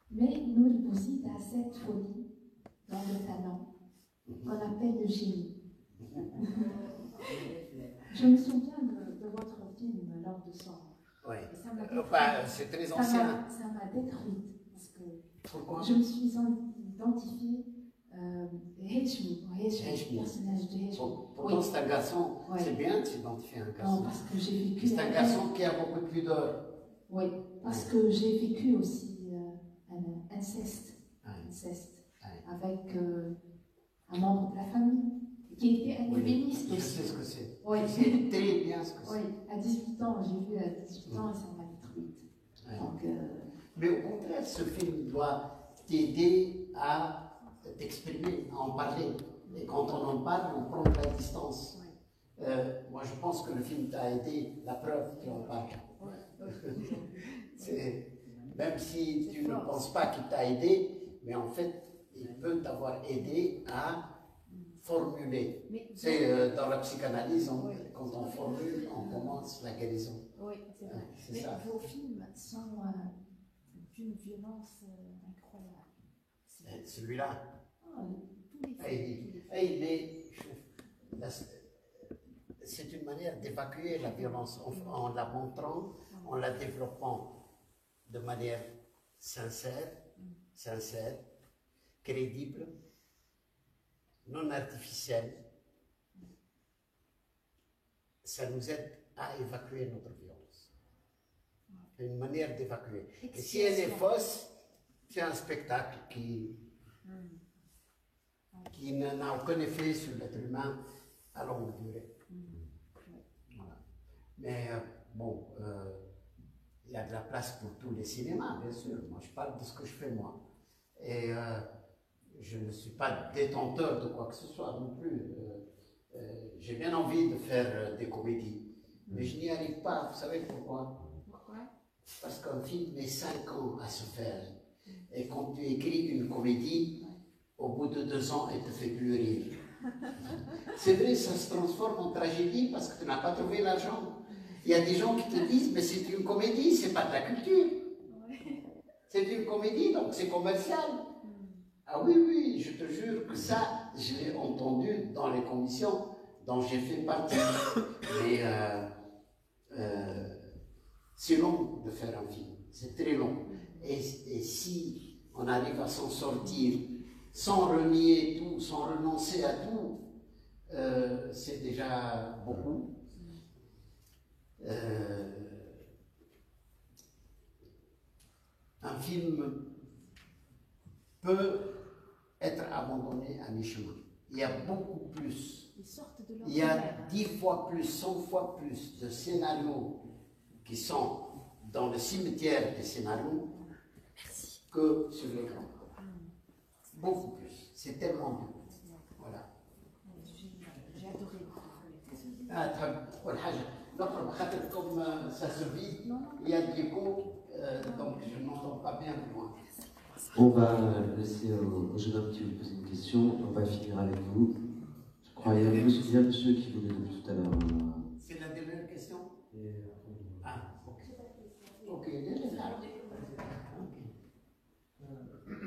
Mais Nouri Bouzid a cette folie dans le talent qu'on appelle le génie. Je me souviens de votre film L'Or de sang. Oui. C'est très ancien. Ça m'a détruite. Parce que pourquoi? Je me suis identifiée le personnage de Heshmi. Pourtant, c'est un garçon. C'est bien de s'identifier à un garçon. Non, parce que j'ai vécu. C'est un garçon qui a beaucoup de pudeur. Oui, parce que j'ai vécu aussi un inceste. Avec un membre de la famille qui était un ébéniste aussi. Je sais ce que c'est. Oui. Je sais très bien ce que c'est. Oui, à 18 ans, j'ai vu à 18 ans et ça m'a détruite. Donc, mais au contraire, ce film doit t'aider à t'exprimer, à en parler. Et quand on en parle, on prend de la distance. Moi, je pense que le film t'a aidé, la preuve, tu en parles. Même si tu ne penses pas qu'il t'a aidé, mais en fait, il peut t'avoir aidé à formuler. C'est dans la psychanalyse, quand on formule, on commence la guérison. Oui, c'est vrai. Mais ça. Vos films sont d'une violence incroyable. Celui-là. C'est une manière d'évacuer la violence en la montrant, en la développant de manière sincère, crédible, non artificielle. Ça nous aide à évacuer notre violence. C'est une manière d'évacuer. Et si elle est fausse, c'est un spectacle qui n'a aucun effet sur l'être humain à longue durée. Voilà. Mais bon, il y a de la place pour tous les cinémas, bien sûr. Moi, je parle de ce que je fais moi. Et je ne suis pas détenteur de quoi que ce soit non plus. J'ai bien envie de faire des comédies, mais je n'y arrive pas. Vous savez pourquoi? Parce qu'un film met 5 ans à se faire. Et quand tu écris une comédie, au bout de 2 ans, elle ne te fait plus rire. C'est vrai, ça se transforme en tragédie parce que tu n'as pas trouvé l'argent. Il y a des gens qui te disent, mais c'est une comédie, c'est pas de la culture. C'est une comédie, donc c'est commercial. Ah oui, oui, je te jure que ça, je l'ai entendu dans les commissions dont j'ai fait partie. Mais c'est long de faire un film, c'est très long. Et si on arrive à s'en sortir sans renier tout, sans renoncer à tout, c'est déjà beaucoup. Un film peut être abandonné à mi-chemin. Il y a beaucoup plus. Il y a 10 fois plus, 100 fois plus de scénarios qui sont dans le cimetière des scénarios que sur l'écran. Beaucoup plus. C'est tellement bien. Voilà. J'ai adoré. Comme ça se vit, il y a de l'écho, donc je n'entends pas bien loin. On va laisser au jeune homme qui veut poser une question. On va finir avec vous. Je crois qu'il y a un monsieur qui voulait depuis tout à l'heure. C'est la dernière question? Ah, ok.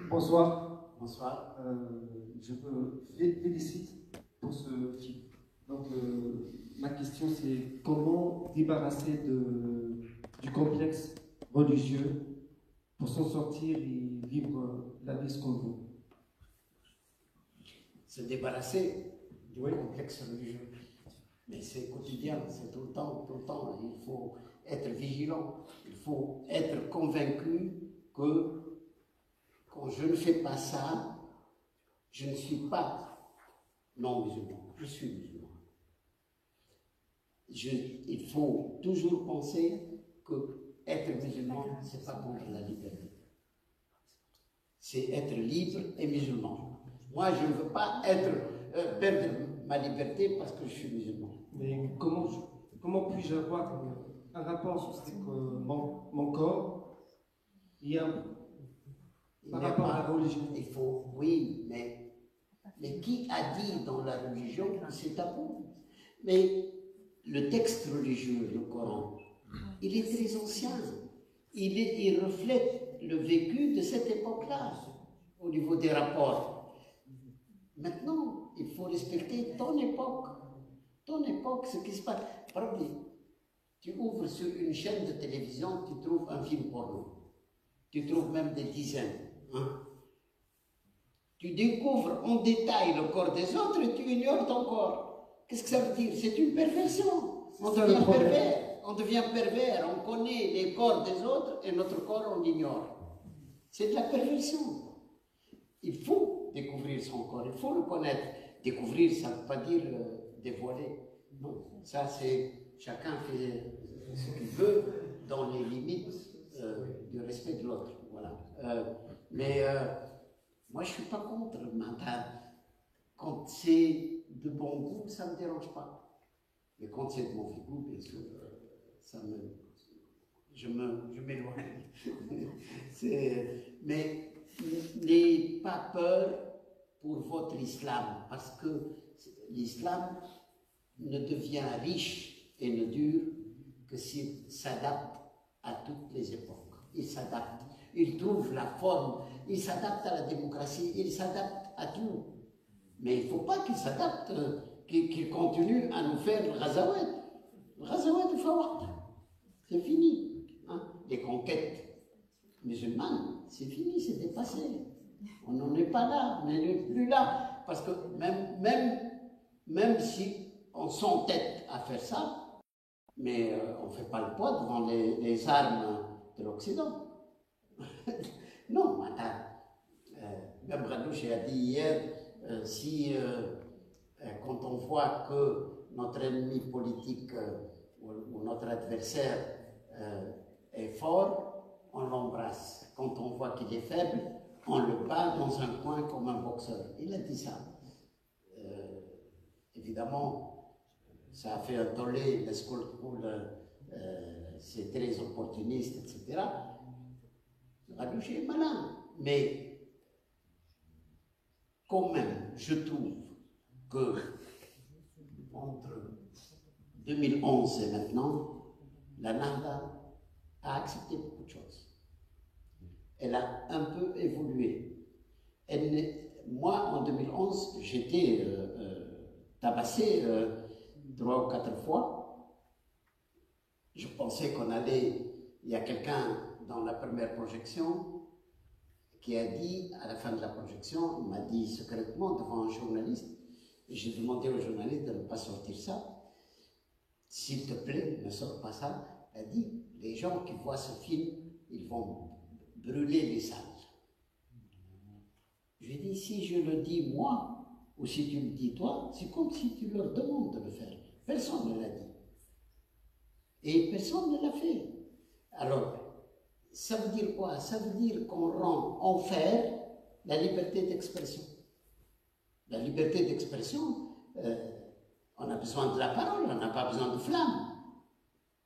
Bonsoir. Bonsoir. Je me félicite pour ce film. Donc, ma question c'est comment débarrasser du complexe religieux pour s'en sortir et vivre la vie qu'on veut. Se débarrasser du complexe religieux. Mais c'est quotidien, c'est tout le temps, tout le temps. Il faut être vigilant, il faut être convaincu que quand je ne fais pas ça, je ne suis pas non musulman. Je suis musulman. Il faut toujours penser que être musulman, ce n'est pas contre la liberté. C'est être libre et musulman. Moi, je ne veux pas perdre ma liberté parce que je suis musulman. Mais comment puis-je avoir un rapport avec mon corps par rapport à la religion? Il faut, oui, mais qui a dit dans la religion que c'est tabou? Mais le texte religieux, le Coran, il est très ancien. Il reflète le vécu de cette époque-là, au niveau des rapports. Maintenant, il faut respecter ton époque. Ton époque, ce qui se passe. Par exemple, tu ouvres sur une chaîne de télévision, tu trouves un film porno. Tu trouves même des dizaines. Hein? Tu découvres en détail le corps des autres et tu ignores ton corps. Qu'est-ce que ça veut dire? C'est une perversion. On devient pervers. On devient pervers. On connaît les corps des autres et notre corps, on l'ignore. C'est de la perversion. Il faut découvrir son corps, il faut le connaître. Découvrir, ça ne veut pas dire dévoiler. Non, ça c'est chacun fait ce qu'il veut dans les limites du respect de l'autre. Voilà. Moi je ne suis pas contre le mental. Quand c'est de bon goût, ça ne me dérange pas. Mais quand c'est de mauvais goût, bien sûr, je m'éloigne. Mais n'ayez pas peur pour votre islam, parce que l'islam ne devient riche et ne dure que s'il s'adapte à toutes les époques. Il s'adapte, il trouve la forme, il s'adapte à la démocratie, il s'adapte à tout. Mais il ne faut pas qu'il s'adapte, qu'il continue à nous faire le Ghazawad. Le Ghazawad du Fawad, c'est fini. Hein? Les conquêtes musulmanes, c'est fini, c'est dépassé. On n'en est pas là, on n'est plus là. Parce que même si on s'entête à faire ça, mais on ne fait pas le poids devant les armes de l'Occident. Non, même Radouche a dit hier, quand on voit que notre ennemi politique ou notre adversaire est fort, on l'embrasse. Quand on voit qu'il est faible, on le bat dans un coin comme un boxeur. Il a dit ça. Évidemment, ça a fait un tollé, les school c'est très opportuniste, etc. Radouche est malin, mais quand même, je trouve que entre 2011 et maintenant, la Nahda a accepté beaucoup de choses. Elle a un peu évolué. Moi, en 2011, j'étais tabassé 3 ou 4 fois. Je pensais qu'on allait... Il y a quelqu'un dans la première projection qui a dit, à la fin de la projection, il m'a dit secrètement devant un journaliste, et j'ai demandé au journaliste de ne pas sortir ça. S'il te plaît, ne sors pas ça. Il a dit, les gens qui voient ce film, ils vont brûler les salles. Je lui ai dit, si je le dis moi, ou si tu le dis toi, c'est comme si tu leur demandes de le faire. Personne ne l'a dit. Et personne ne l'a fait. Alors, ça veut dire quoi? Ça veut dire qu'on rend enfer la liberté d'expression. La liberté d'expression, on a besoin de la parole, on n'a pas besoin de flamme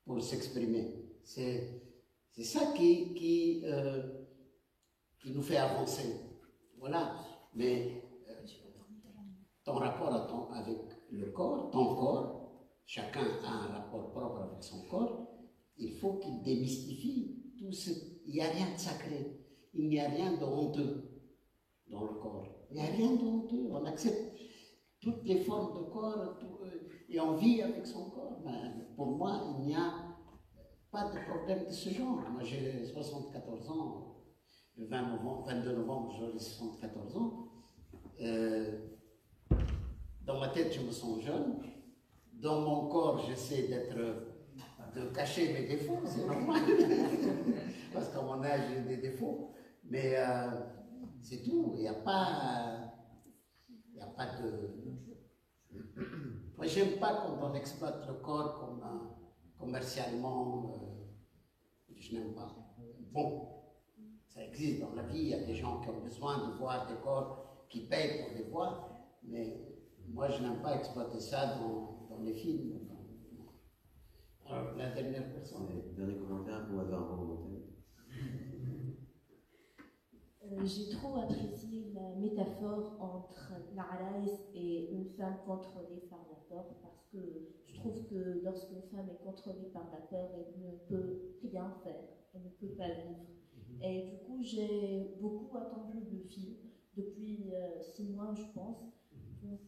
pour s'exprimer. C'est ça qui nous fait avancer. Voilà. Mais ton rapport avec le corps, ton corps, chacun a un rapport propre avec son corps, il faut qu'il démystifie tout ce... Il n'y a rien de sacré, il n'y a rien de honteux dans le corps. Il n'y a rien de honteux, on accepte toutes les formes de corps et on vit avec son corps. Mais pour moi, il n'y a pas de problème de ce genre. Moi, j'ai 74 ans, le 22 novembre, j'aurai 74 ans. Dans ma tête, je me sens jeune. Dans mon corps, j'essaie de cacher mes défauts, c'est normal. Parce qu'à mon âge, j'ai des défauts. Mais c'est tout. Il n'y a pas Moi, j'aime pas quand on exploite le corps comme commercialement. Je n'aime pas. Bon, ça existe dans la vie. Il y a des gens qui ont besoin de voir des corps qui payent pour les voir. Mais moi, je n'aime pas exploiter ça dans les films. Alors, la dernière personne. Dernier commentaire, vous avez un commentaire. J'ai trop apprécié la métaphore entre l'Araïs et une femme contrôlée par la peur, parce que je trouve que lorsqu'une femme est contrôlée par la peur, elle ne peut rien faire, elle ne peut pas vivre. Et du coup, j'ai beaucoup attendu le film, depuis 6 mois, je pense. Donc,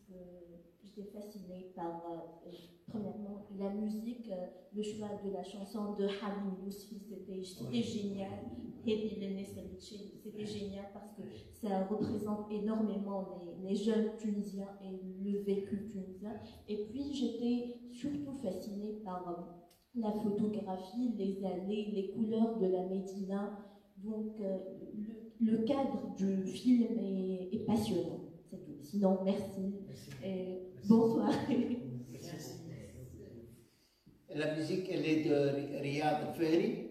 j'étais fascinée par, premièrement, la musique, le choix de la chanson de Halim Yousfi, c'était génial. C'était génial parce que ça représente énormément les jeunes tunisiens et le vécu tunisien. Et puis, j'étais surtout fascinée par la photographie, les allées, les couleurs de la Médina. Donc, le cadre du film est passionnant. C'est tout. Sinon, merci. Et bonsoir. La musique, elle est de Riyad Ferry.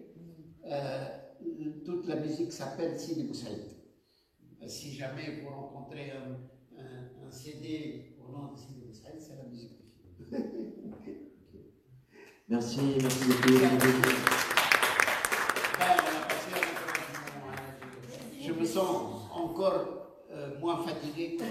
Toute la musique s'appelle Sidi Boussaïd. Si jamais vous rencontrez un CD au nom de Sidi Boussaïd, c'est la musique du film. Merci beaucoup. Je me sens encore moins fatigué que